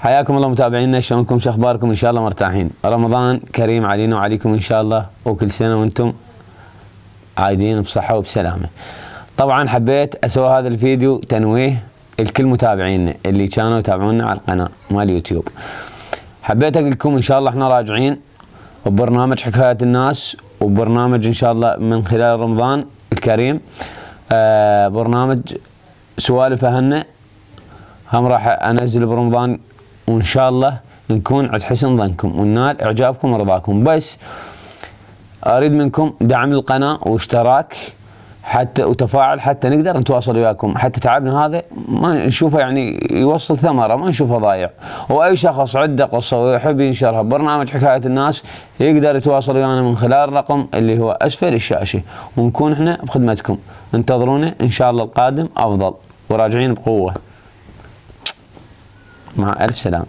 حياكم الله متابعينا، شلونكم؟ شو اخباركم؟ ان شاء الله مرتاحين. رمضان كريم علينا وعليكم ان شاء الله، وكل سنه وانتم عايدين بصحه وبسلامه. طبعا حبيت اسوي هذا الفيديو تنويه الكل متابعينا اللي كانوا يتابعونا على القناه مال اليوتيوب. حبيت اقول لكم ان شاء الله احنا راجعين ببرنامج حكايات الناس، وبرنامج ان شاء الله من خلال رمضان الكريم برنامج سوالف اهلنا هم راح انزل برمضان، وان شاء الله نكون عند حسن ظنكم وننال اعجابكم ورضاكم. بس اريد منكم دعم القناه واشتراك حتى وتفاعل حتى نقدر نتواصل وياكم، حتى تعبنا هذا ما نشوفه يعني يوصل ثمره، ما نشوفه ضايع. واي شخص عنده قصه ويحب ينشرها برنامج حكايه الناس يقدر يتواصل ويانا من خلال الرقم اللي هو اسفل الشاشه، ونكون احنا بخدمتكم. انتظرونا ان شاء الله، القادم افضل وراجعين بقوه. مع الف سلامه.